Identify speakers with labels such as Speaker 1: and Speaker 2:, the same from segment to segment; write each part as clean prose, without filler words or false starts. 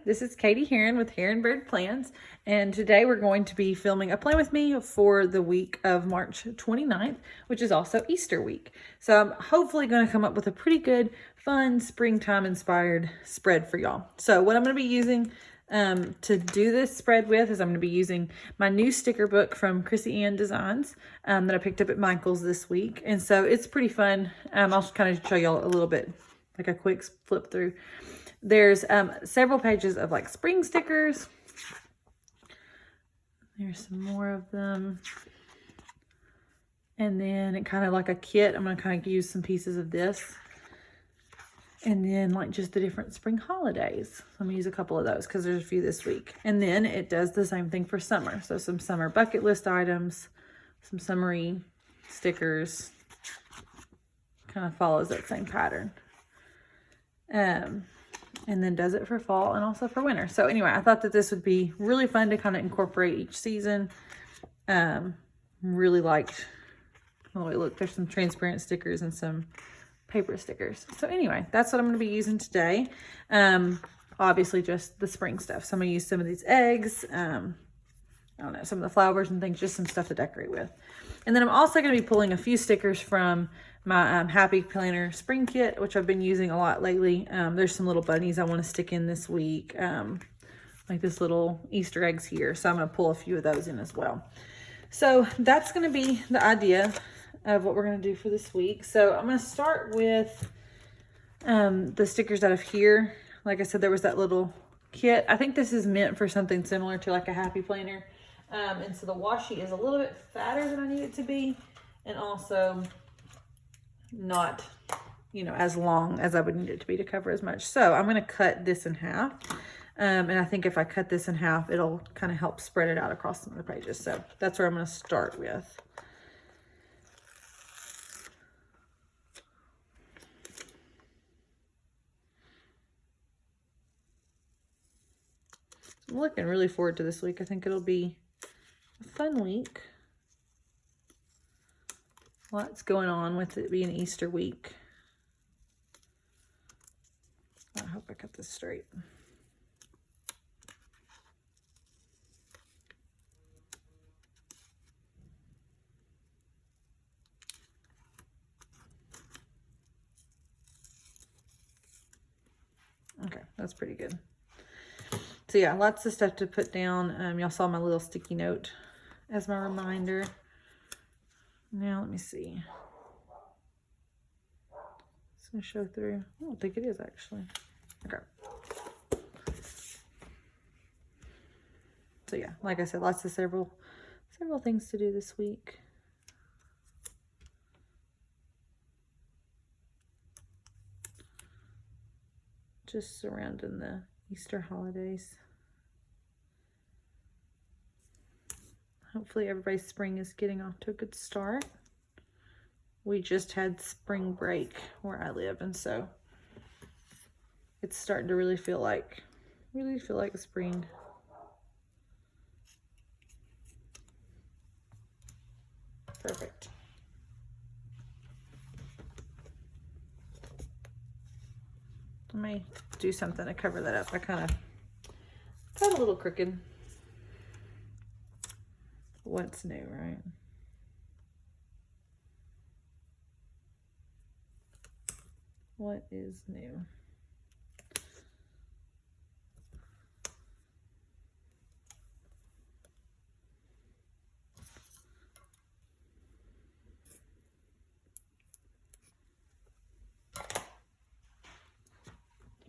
Speaker 1: This is Katie Heron with Heron Bird Plans, and today we're going to be filming a plan with me for the week of March 29th, which is also Easter week. So I'm hopefully going to come up with a pretty good, fun, springtime inspired spread for y'all. So what I'm going to be using to do this spread with is I'm going to be using my new sticker book from Krissy Anne Designs that I picked up at Michael's this week. And so it's pretty fun. I'll kind of show y'all a little bit, like a quick flip through. There's several pages of like spring stickers. There's some more of them. And then it kind of like a kit. I'm going to kind of use some pieces of this. And then like just the different spring holidays. So I'm going to use a couple of those because there's a few this week. And then it does the same thing for summer. So some summer bucket list items, some summery stickers. Kind of follows that same pattern. And then does it for fall and also for winter. So anyway, I thought that this would be really fun to kind of incorporate each season. Really liked, oh wait, look, there's some transparent stickers and some paper stickers. So anyway, that's what I'm going to be using today. Obviously just the spring stuff. So I'm going to use some of these eggs, I don't know, some of the flowers and things, just some stuff to decorate with. And then I'm also going to be pulling a few stickers from my Happy Planner spring kit, which I've been using a lot lately. There's some little bunnies I want to stick in this week, like this little Easter eggs here. So I'm going to pull a few of those in as well. So that's going to be the idea of what we're going to do for this week. So I'm going to start with the stickers out of here. Like I said, there was that little kit. I think this is meant for something similar to like a Happy Planner. And so the washi is a little bit fatter than I need it to be. And also not, you know, as long as I would need it to be to cover as much. So I'm going to cut this in half. And I think if I cut this in half, it'll kind of help spread it out across some of the pages. So that's where I'm going to start with. I'm looking really forward to this week. I think it'll be a fun week. Lots going on with it being Easter week. I hope I got this straight. Okay, that's pretty good. So yeah, lots of stuff to put down. Y'all saw my little sticky note as my reminder. Now let me see. It's gonna show through. I don't think it is actually. Okay. So yeah, like I said, lots of several things to do this week. Just surrounding the Easter holidays. Hopefully everybody's spring is getting off to a good start. We just had spring break where I live, and so it's starting to really feel like spring. Perfect. I may do something to cover that up. I kind of got a little crooked. What's new, right? What is new?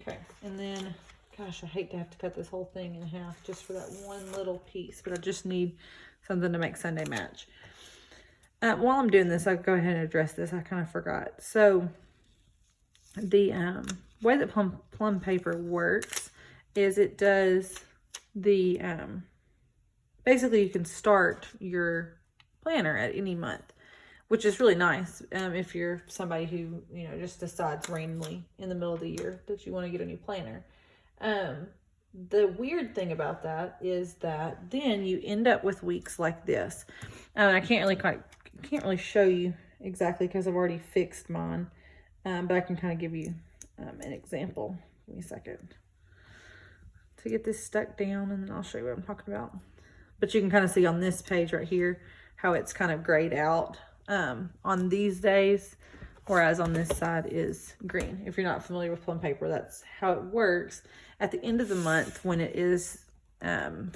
Speaker 1: Okay, and then, gosh, I hate to have to cut this whole thing in half just for that one little piece, but I just need something to make Sunday match. While I'm doing this, I'll go ahead and address this. I kind of forgot. So the way that Plum paper works is it does the, basically you can start your planner at any month, which is really nice if you're somebody who, you know, just decides randomly in the middle of the year that you want to get a new planner. The weird thing about that is that then you end up with weeks like this. I can't really show you exactly because I've already fixed mine. But I can kind of give you an example. Give me a second to get this stuck down, and then I'll show you what I'm talking about. But you can kind of see on this page right here how it's kind of grayed out on these days, whereas on this side is green. If you're not familiar with Plum paper, that's how it works. At the end of the month, when it is kind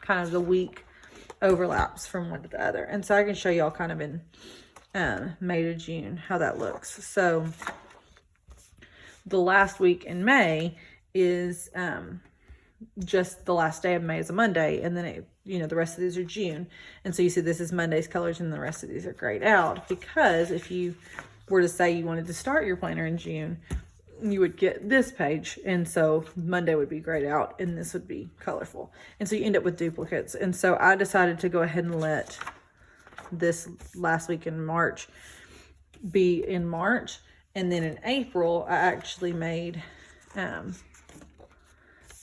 Speaker 1: of the week overlaps from one to the other. And so I can show y'all kind of in May to June how that looks. So the last week in May is just the last day of May is a Monday, and then it, you know, the rest of these are June. And so you see this is Monday's colors, and the rest of these are grayed out, because if you were to say you wanted to start your planner in June, you would get this page, and so Monday would be grayed out and this would be colorful, and so you end up with duplicates. And so I decided to go ahead and let this last week in March be in March, and then in April I actually made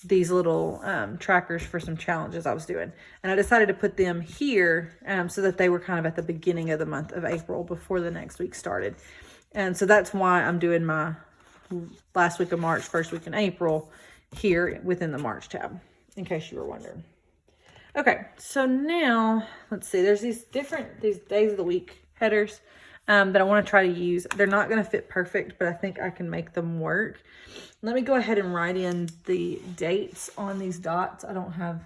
Speaker 1: these little trackers for some challenges I was doing, and I decided to put them here so that they were kind of at the beginning of the month of April before the next week started. And so that's why I'm doing my last week of March, first week in April here within the March tab, in case you were wondering. Okay, so now let's see, there's these days of the week headers that I want to try to use. They're not going to fit perfect, but I think I can make them work. Let me go ahead and write in the dates on these dots. I don't have,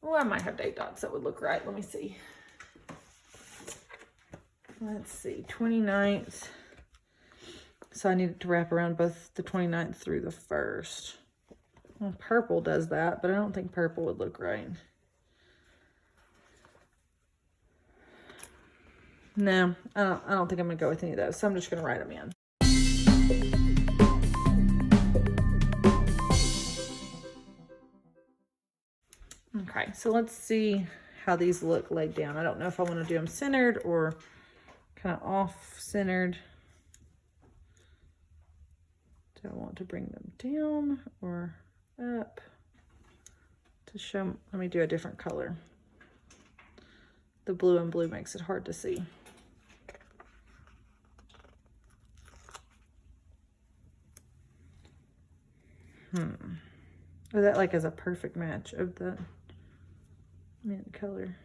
Speaker 1: oh, I might have date dots that would look right. Let me see. Let's see, 29th. So I needed to wrap around both the 29th through the 1st. Well, purple does that, but I don't think purple would look right. No, I don't think I'm going to go with any of those. So I'm just going to write them in. Okay, so let's see how these look laid down. I don't know if I want to do them centered or kind of off-centered. Do I want to bring them down or up to show? Let me do a different color. The blue and blue makes it hard to see. Oh, that like is a perfect match of the mint color.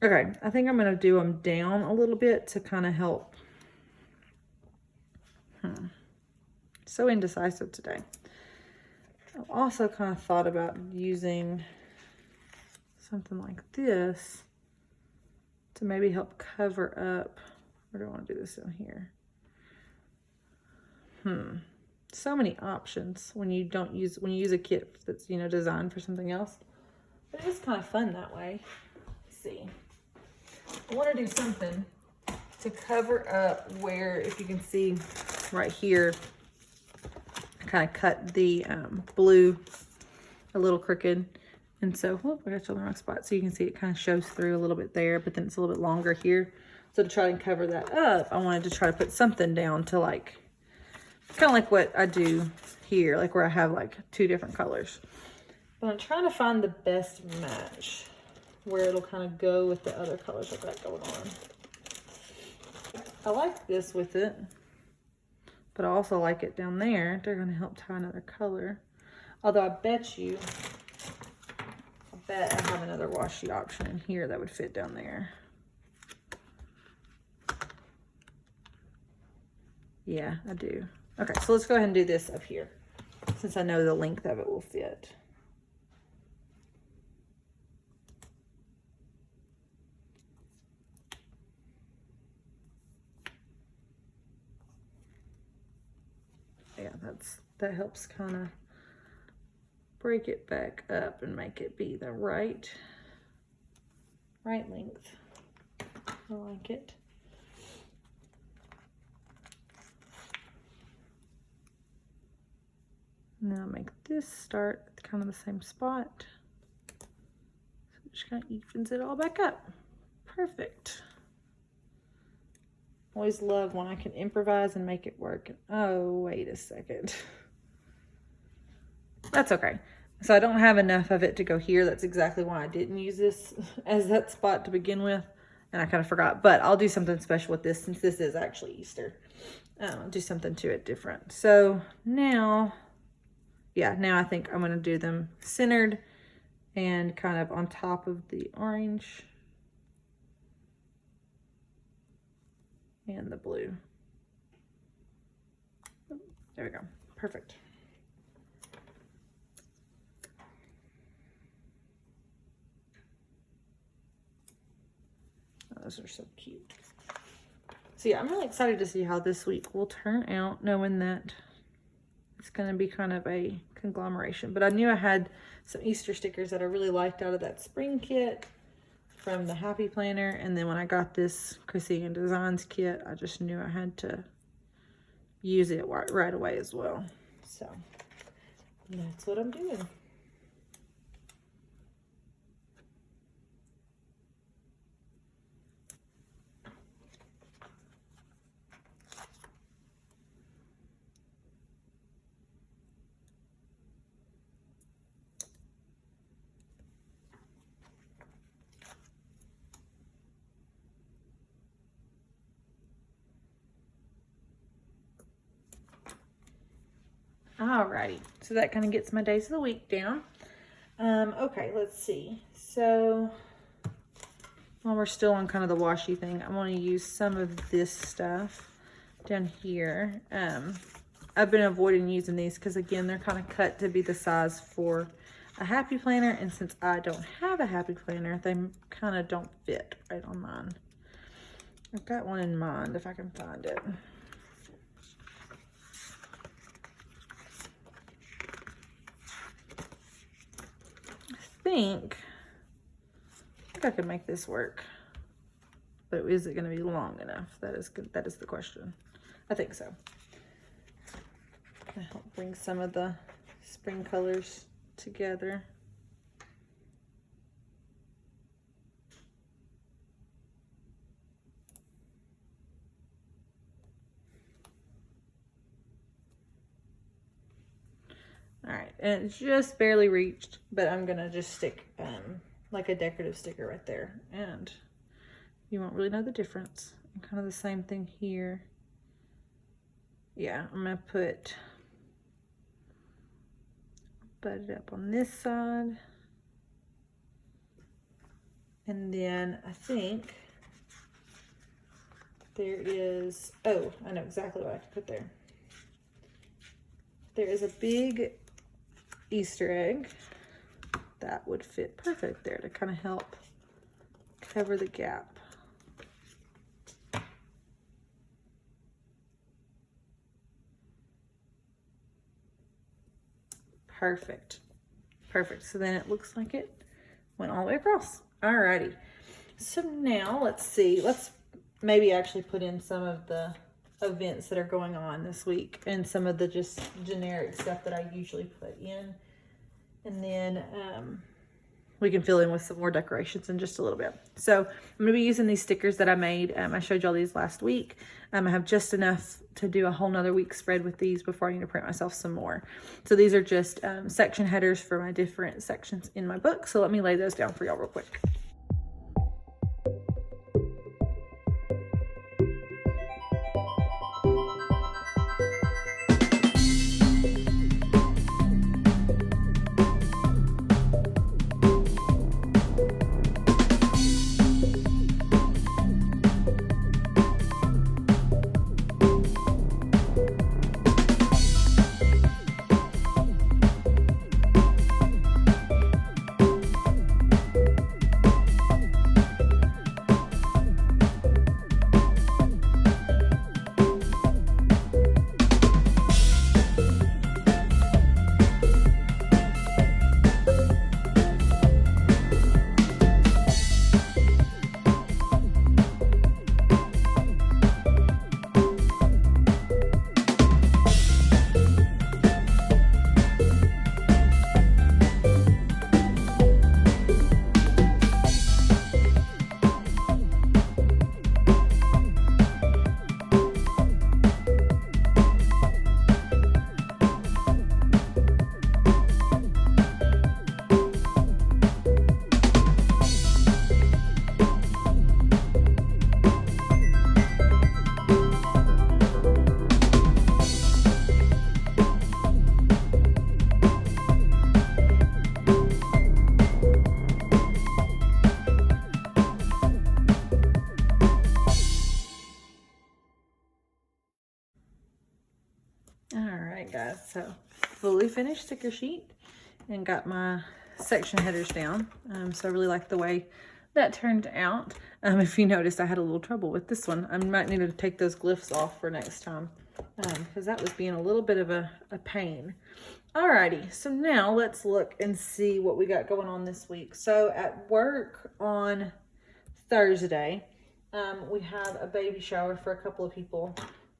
Speaker 1: Okay, I think I'm going to do them down a little bit to kind of help. So indecisive today. I've also kind of thought about using something like this to maybe help cover up. Where do I want to do this in here? So many options when you use a kit that's, you know, designed for something else. But it is kind of fun that way. Let's see. I want to do something to cover up where, if you can see right here, I kind of cut the blue a little crooked. And so, whoop, I got you on the wrong spot. So you can see it kind of shows through a little bit there, but then it's a little bit longer here. So to try and cover that up, I wanted to try to put something down to like, kind of like what I do here, like where I have like two different colors. But I'm trying to find the best match where it'll kind of go with the other colors I've got going on. I like this with it, but I also like it down there. They're going to help tie another color. Although I bet I have another washi option in here that would fit down there. Yeah, I do. Okay, so let's go ahead and do this up here, since I know the length of it will fit. Yeah, that helps kind of break it back up and make it be the right length. I like it. Now make this start at kind of the same spot. So it just kind of evens it all back up. Perfect. Always love when I can improvise and make it work. Oh, wait a second. That's okay. So I don't have enough of it to go here. That's exactly why I didn't use this as that spot to begin with. And I kind of forgot. But I'll do something special with this since this is actually Easter. do something to it different. So now, yeah, now I think I'm going to do them centered and kind of on top of the orange and the blue. There we go. Perfect. Oh, those are so cute. So yeah, I'm really excited to see how this week will turn out, knowing that it's going to be kind of a conglomeration. But I knew I had some Easter stickers that I really liked out of that spring kit from the Happy Planner. And then when I got this Krissy Anne Designs kit, I just knew I had to use it right away as well. So that's what I'm doing. Alrighty, so that kind of gets my days of the week down. Okay, let's see. So while we're still on kind of the washi thing, I want to use some of this stuff down here. I've been avoiding using these because, again, they're kind of cut to be the size for a Happy Planner, and since I don't have a Happy Planner, they kind of don't fit right on mine. I've got one in mind if I can find it. I think I could make this work, but is it going to be long enough? That is good. That is the question. I think so. Gonna help bring some of the spring colors together. All right, and it just barely reached, but I'm gonna just stick like a decorative sticker right there, and you won't really know the difference. And kind of the same thing here. Yeah, I'm gonna put it up on this side, and then I think there is, oh, I know exactly what I can put there. There is a big Easter egg that would fit perfect there to kind of help cover the gap. Perfect. Perfect. So then it looks like it went all the way across. Alrighty. So now let's see. Let's maybe actually put in some of the events that are going on this week and some of the just generic stuff that I usually put in, and then we can fill in with some more decorations in just a little bit. So I'm going to be using these stickers that I made. I showed y'all these last week. I have just enough to do a whole nother week spread with these before I need to print myself some more. So these are just section headers for my different sections in my book. So let me lay those down for y'all real quick. All right, guys, so fully finished sticker sheet and got my section headers down. So I really like the way that turned out. If you noticed, I had a little trouble with this one. I might need to take those glyphs off for next time because that was being a little bit of a pain. Alrighty, so now let's look and see what we got going on this week. So at work on Thursday, we have a baby shower for a couple of people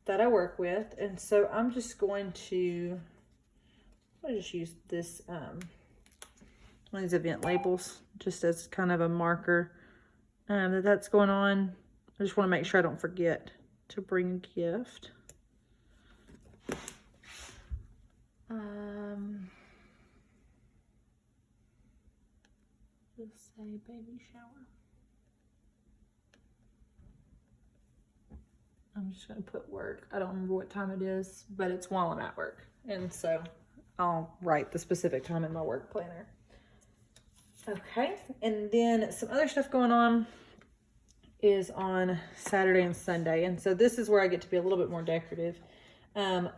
Speaker 1: that I work with, and so I'm just going to just use this one of these event labels just as kind of a marker that's going on. I just want to make sure I don't forget to bring a gift. Just say baby shower. I'm just going to put work. I don't remember what time it is, but it's while I'm at work. And so I'll write the specific time in my work planner. Okay, and then some other stuff going on is on Saturday and Sunday. And so this is where I get to be a little bit more decorative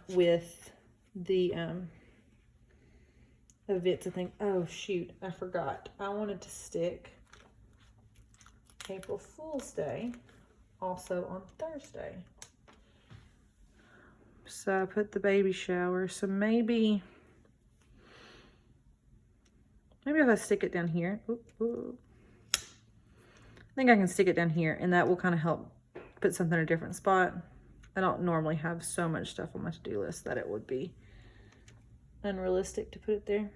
Speaker 1: with the events. I think, oh shoot, I forgot. I wanted to stick April Fool's Day also on Thursday. So I put the baby shower. So maybe if I stick it down here. I think I can stick it down here, and that will kind of help put something in a different spot. I don't normally have so much stuff on my to-do list that it would be unrealistic to put it there.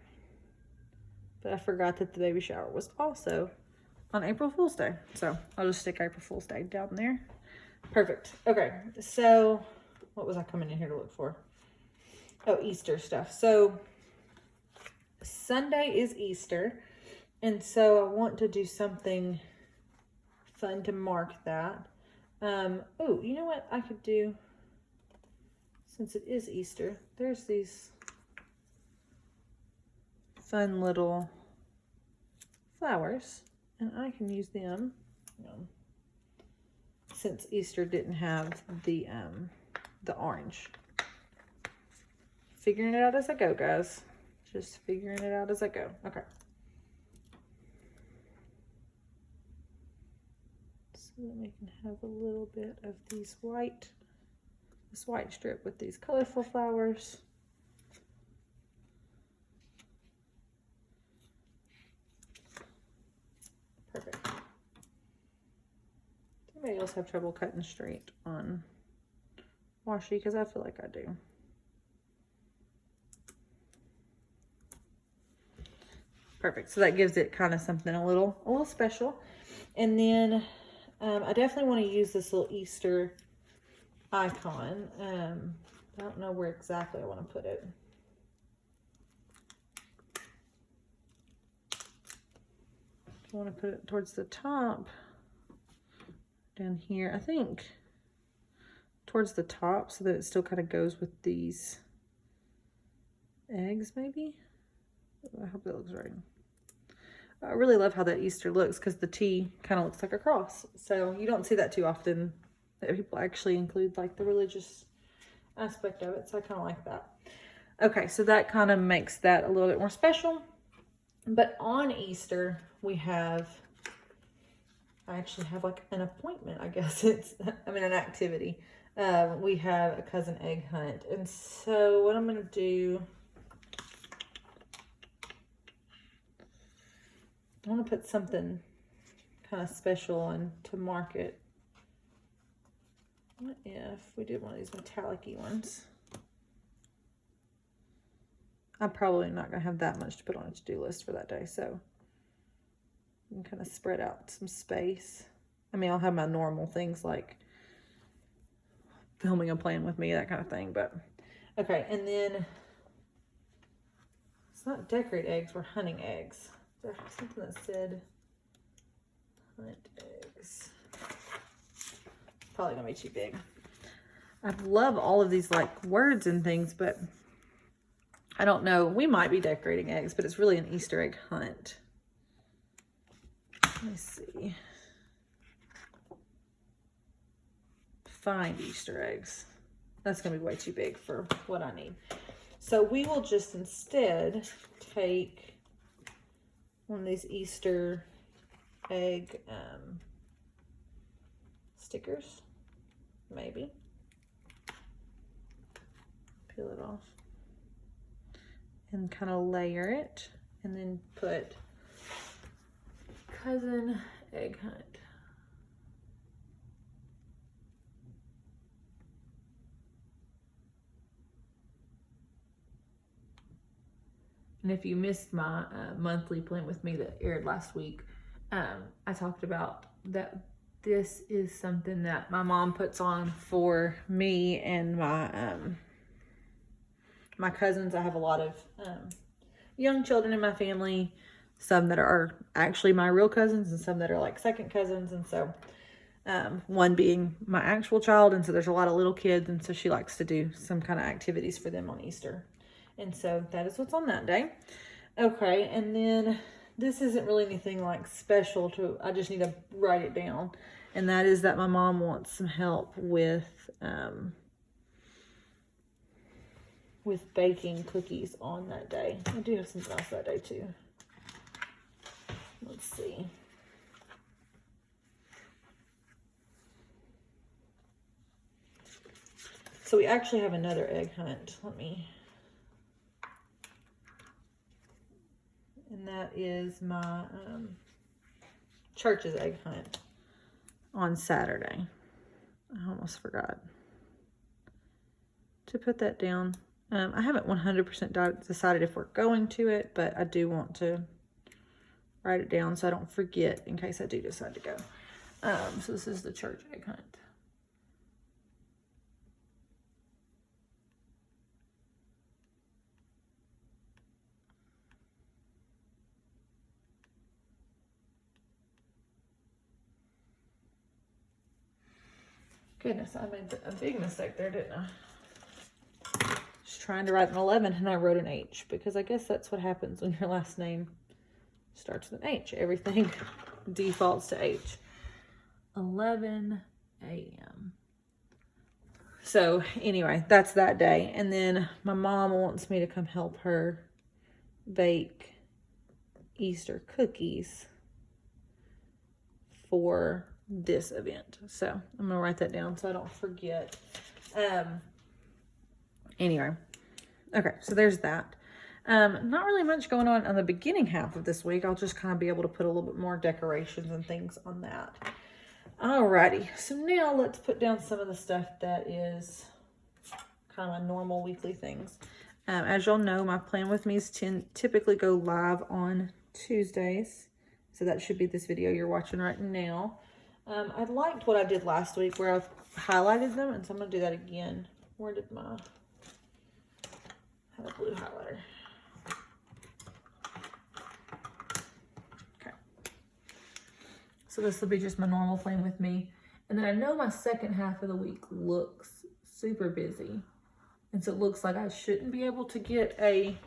Speaker 1: But I forgot that the baby shower was also on April Fool's Day. So I'll just stick April Fool's Day down there. Perfect. Okay, so what was I coming in here to look for? Oh, Easter stuff. So Sunday is Easter, and so I want to do something fun to mark that. Oh, you know what I could do? Since it is Easter, there's these fun little flowers, and I can use them. Since Easter didn't have the orange. Figuring it out as I go, guys. Just figuring it out as I go. Okay. So then we can have a little bit of this white strip with these colorful flowers. Perfect. Anybody else have trouble cutting straight on washi? Because I feel like I do. Perfect. So that gives it kind of something a little special. And then I definitely want to use this little Easter icon. I don't know where exactly I want to put it. I want to put it towards the top down here. I think towards the top so that it still kind of goes with these eggs maybe. I hope that looks right. I really love how that Easter looks because the T kind of looks like a cross. So you don't see that too often, that people actually include like the religious aspect of it. So I kind of like that. Okay, so that kind of makes that a little bit more special. But on Easter, I actually have like an appointment, I guess an activity. We have a cousin egg hunt. And so what I'm going to do, I want to put something kind of special on to mark it. What if we did one of these metallic-y ones? I'm probably not going to have that much to put on a to-do list for that day, so you can kind of spread out some space. I mean, I'll have my normal things like filming a plan with me, that kind of thing, but okay. And then it's not decorate eggs, we're hunting eggs. There's something that said hunt eggs. Probably gonna be too big. I love all of these like words and things, but I don't know. We might be decorating eggs, but it's really an Easter egg hunt. Let me see. Find Easter eggs. That's going to be way too big for what I need. So we will just instead take one of these Easter egg stickers, maybe. Peel it off. And kind of layer it. And then put Cousin Egg Hunt. And if you missed my monthly Plan With Me that aired last week, I talked about that this is something that my mom puts on for me and my cousins. I have a lot of young children in my family, some that are actually my real cousins and some that are like second cousins. And so one being my actual child. And so there's a lot of little kids. And so she likes to do some kind of activities for them on Easter. And so that is what's on that day. Okay, and then this isn't really anything like special to, I just need to write it down. And that is that my mom wants some help with baking cookies on that day. I do have something else that day too. Let's see. So we actually have another egg hunt. And that is my church's egg hunt on Saturday. I almost forgot to put that down. I haven't 100% decided if we're going to it, but I do want to write it down so I don't forget in case I do decide to go. So this is the church egg hunt. Goodness, I made a big mistake there, didn't I? Just trying to write an 11 and I wrote an H because I guess that's what happens when your last name starts with an H. Everything defaults to H. 11 a.m. So anyway, that's that day. And then my mom wants me to come help her bake Easter cookies for this event. So I'm gonna write that down so I don't forget. Anyway, okay, so there's that. Not really much going on the beginning half of this week. I'll just kind of be able to put a little bit more decorations and things on that. Alrighty, so now let's put down some of the stuff that is kind of normal weekly things. As y'all know, my Plan With Me's typically go live on Tuesdays. So that should be this video you're watching right now. I liked what I did last week where I've highlighted them, and so I'm going to do that again. Where did I have a blue highlighter? Okay. So this will be just my normal Plan With Me. And then I know my second half of the week looks super busy. And so it looks like I shouldn't be able to get a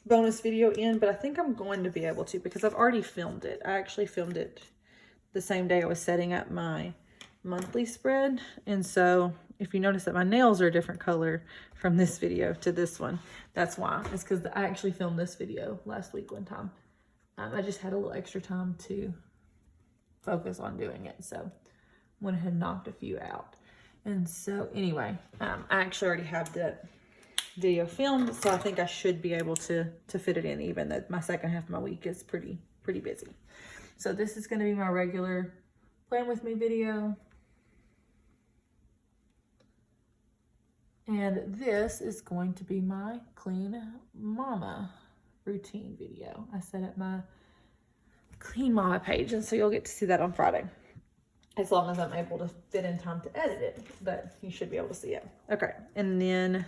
Speaker 1: bonus video in, but I think I'm going to be able to because I've already filmed it. I actually filmed it the same day I was setting up my monthly spread. And so if you notice that my nails are a different color from this video to this one, that's why. It's because I actually filmed this video last week one time. I just had a little extra time to focus on doing it. So went ahead and knocked a few out. And so anyway, I actually already have that video filmed. So I think I should be able to fit it in, even though my second half of my week is pretty busy. So this is going to be my regular Plan With Me video. And this is going to be my Clean Mama routine video. I set up my Clean Mama page, and so you'll get to see that on Friday. As long as I'm able to fit in time to edit it, but you should be able to see it. Okay, and then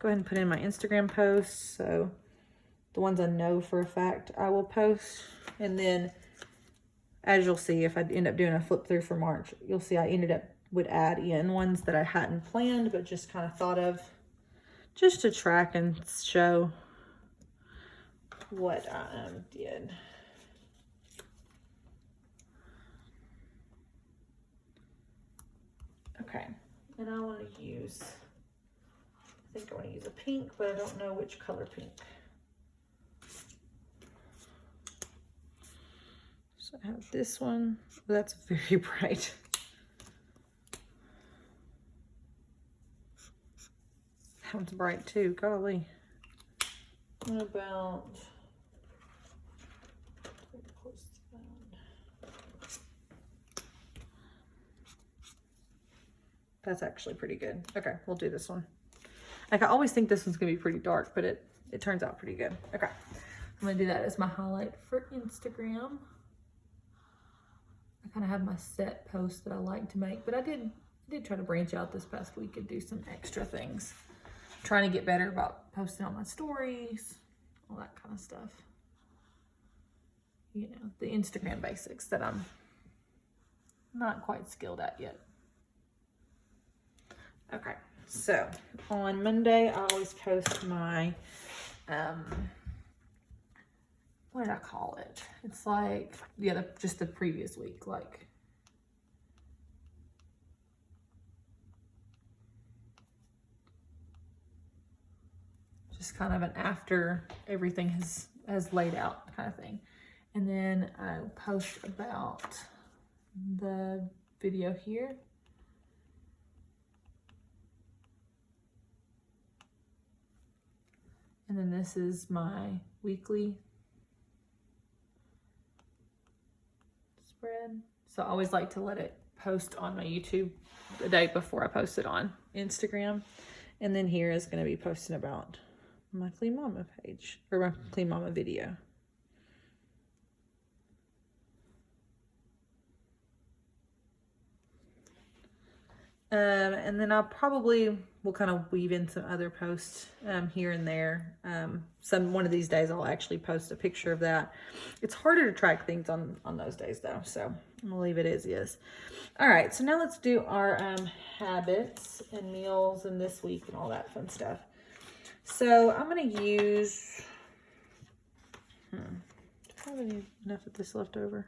Speaker 1: go ahead and put in my Instagram posts. So the ones I know for a fact I will post. And then as you'll see, if I end up doing a flip through for March, you'll see I would add in ones that I hadn't planned, but just kind of thought of just to track and show what I did. Okay, And I want to use, I think I want to use a pink, but I don't know which color pink. So I have this one, but that's very bright. That one's bright too, golly. What about, that's actually pretty good. Okay, we'll do this one. Like, I always think this one's gonna be pretty dark, but it turns out pretty good. Okay, I'm gonna do that as my highlight for Instagram. I kind of have my set posts that I like to make, but I did try to branch out this past week and do some extra things. I'm trying to get better about posting on my stories, all that kind of stuff. You know, the Instagram basics that I'm not quite skilled at yet. Okay, so on Monday, I always post my, what did I call it? It's like, yeah, just the previous week, like, just kind of an after everything has laid out kind of thing. And then I post about the video here. And then this is my weekly spread. So I always like to let it post on my YouTube the day before I post it on Instagram. And then here is going to be posting about my Clean Mama page, or my Clean Mama video. And then I probably will kind of weave in some other posts here and there. One of these days I'll actually post a picture of that. It's harder to track things on those days though, so I'm gonna leave it as is. All right, so now let's do our habits and meals and this week and all that fun stuff. So I'm gonna use, do I have enough of this left over?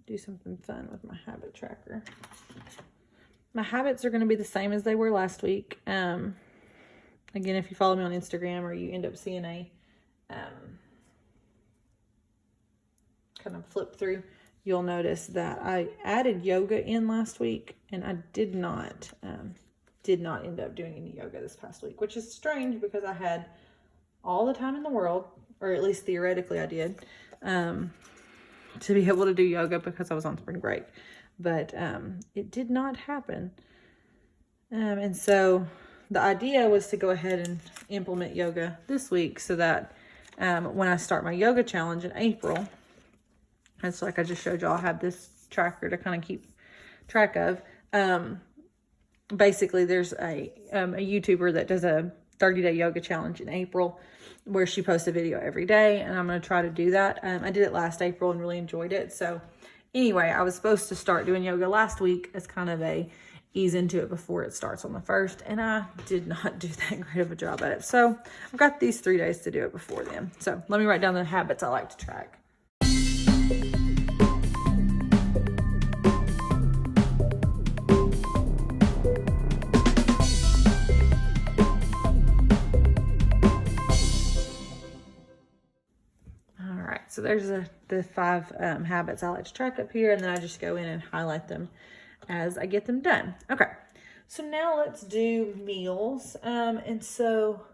Speaker 1: Do something fun with my habit tracker. My habits are going to be the same as they were last week. Again, if you follow me on Instagram or you end up seeing a kind of flip through, you'll notice that I added yoga in last week, and I did not end up doing any yoga this past week, which is strange because I had all the time in the world, or at least theoretically I did, to be able to do yoga because I was on spring break, but it did not happen. And so the idea was to go ahead and implement yoga this week so that when I start my yoga challenge in April, it's like I just showed y'all, I have this tracker to kind of keep track of. Basically, there's a YouTuber that does a 30-day yoga challenge in April where she posts a video every day, and I'm going to try to do that. I did it last April and really enjoyed it. So anyway, I was supposed to start doing yoga last week as kind of a ease into it before it starts on the 1st, and I did not do that great of a job at it. So I've got these 3 days to do it before then. So let me write down the habits I like to track. So there's the 5 habits I like to track up here, and then I just go in and highlight them as I get them done. Okay, so now let's do meals. And so,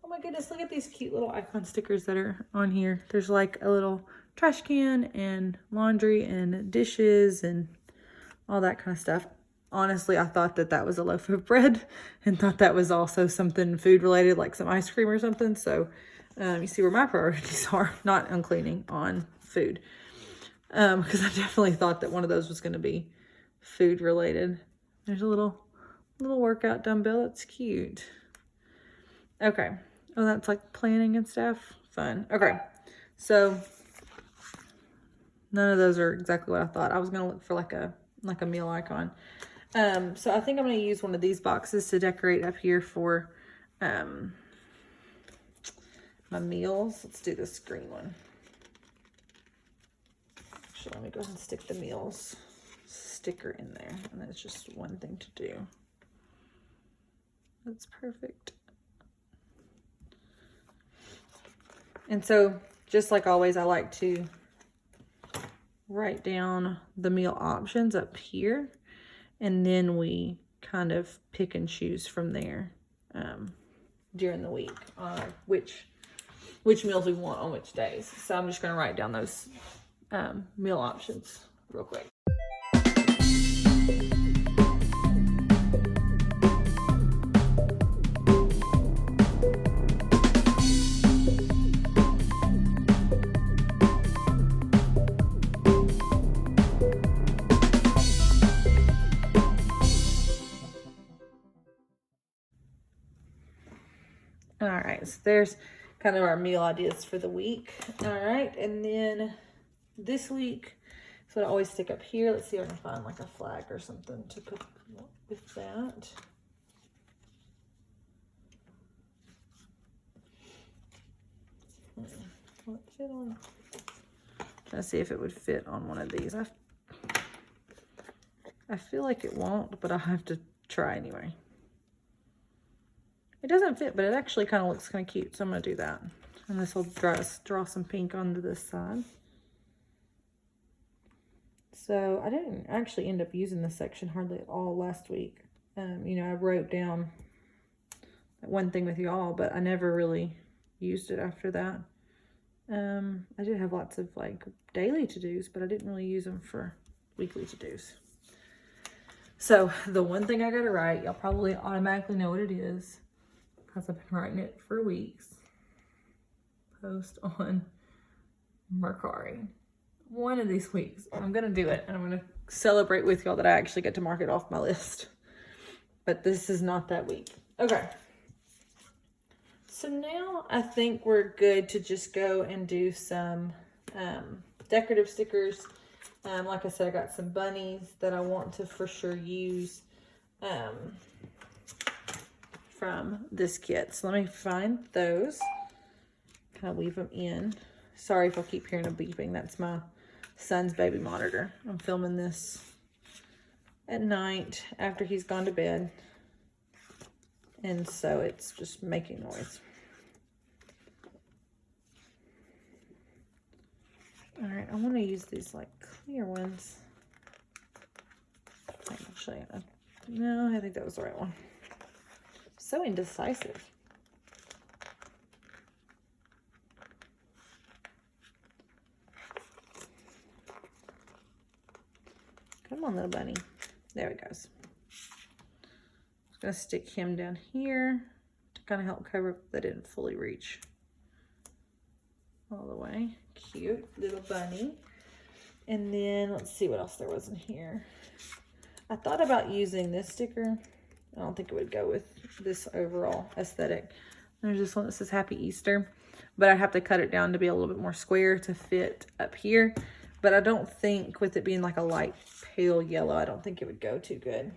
Speaker 1: oh my goodness, look at these cute little icon stickers that are on here. There's like a little trash can and laundry and dishes and all that kind of stuff. Honestly, I thought that was a loaf of bread and thought that was also something food related, like some ice cream or something. So you see where my priorities are, not on cleaning, on food. Because I definitely thought that one of those was going to be food related. There's a little workout dumbbell. That's cute. Okay. Oh, that's like planning and stuff. Fun. Okay. So none of those are exactly what I thought. I was going to look for like a meal icon. So I think I'm going to use one of these boxes to decorate up here for my meals. Let's do this green one. Actually, let me go ahead and stick the meals sticker in there, and that's just one thing to do. That's perfect. And so, just like always, I like to write down the meal options up here, and then we kind of pick and choose from there during the week which meals we want on which days. So I'm just going to write down those meal options real quick. All right, so there's kind of our meal ideas for the week. All right, and then this week, so I always stick up here. Let's see if I can find like a flag or something to put with that. Will it fit on? Trying to see if it would fit on one of these. I feel like it won't, but I'll have to try anyway. It doesn't fit, but it actually kind of looks kind of cute, so I'm going to do that. And this will draw some pink onto this side. So I didn't actually end up using this section hardly at all last week. You know, I wrote down one thing with you all, but I never really used it after that. I did have lots of like daily to-dos, but I didn't really use them for weekly to-dos. So the one thing I got to write, y'all probably automatically know what it is, because I've been writing it for weeks. Post on Mercari. One of these weeks, I'm going to do it, and I'm going to celebrate with y'all that I actually get to mark it off my list. But this is not that week. Okay. So now I think we're good to just go and do some decorative stickers. Like I said, I got some bunnies that I want to for sure use from this kit. So let me find those. Kind of leave them in. Sorry if I keep hearing a beeping. That's my son's baby monitor. I'm filming this at night after he's gone to bed. And so it's just making noise. All right, I want to use these like clear ones. Actually, no, I think that was the right one. So indecisive. Come on, little bunny. There he goes. Just gonna stick him down here to kind of help cover that didn't fully reach all the way. Cute little bunny. And then let's see what else there was in here. I thought about using this sticker. I don't think it would go with this overall aesthetic. There's this one that says Happy Easter, but I have to cut it down to be a little bit more square to fit up here. But I don't think, with it being like a light pale yellow, I don't think it would go too good.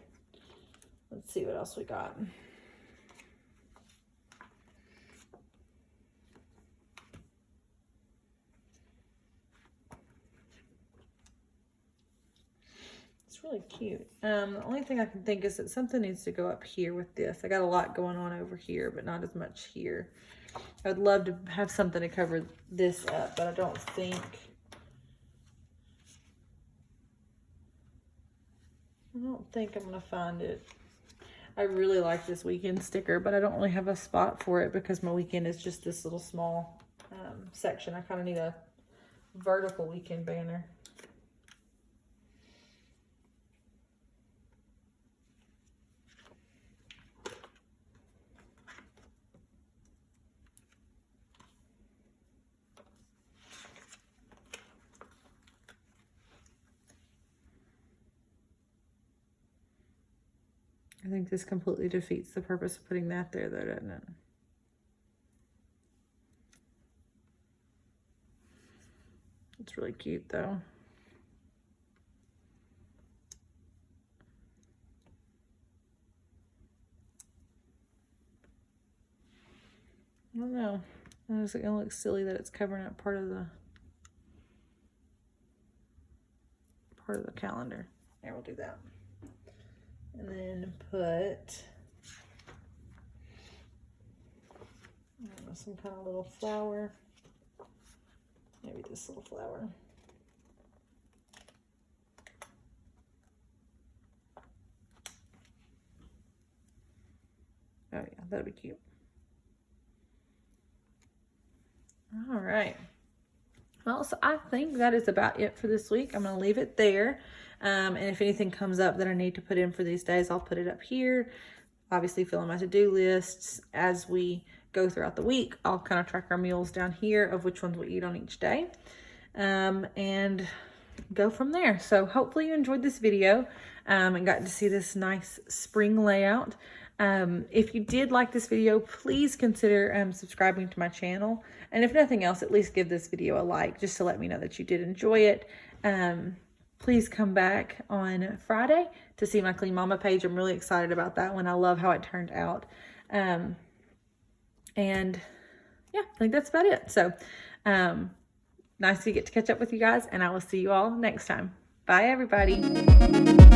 Speaker 1: Let's see what else we got. It's really cute. The only thing I can think is that something needs to go up here with this. I got a lot going on over here, but not as much here. I would love to have something to cover this up, but I don't think... I'm gonna find it. I really like this weekend sticker, but I don't really have a spot for it because my weekend is just this little small section. I kind of need a vertical weekend banner. I think this completely defeats the purpose of putting that there, though, doesn't it? It's really cute, though. I don't know. It's gonna look silly that it's covering up part of the... part of the calendar. There, we'll do that. And then put some kind of little flower. Maybe this little flower. Oh yeah, that'd be cute. All right. Well, so I think that is about it for this week. I'm going to leave it there. And if anything comes up that I need to put in for these days, I'll put it up here. Obviously, fill in my to-do lists as we go throughout the week. I'll kind of track our meals down here of which ones we eat on each day. And go from there. So hopefully you enjoyed this video and got to see this nice spring layout. If you did like this video, please consider subscribing to my channel. And if nothing else, at least give this video a like just to let me know that you did enjoy it. Please come back on Friday to see my Clean Mama page. I'm really excited about that one. I love how it turned out. And yeah, I think that's about it. So nice to get to catch up with you guys, and I will see you all next time. Bye, everybody.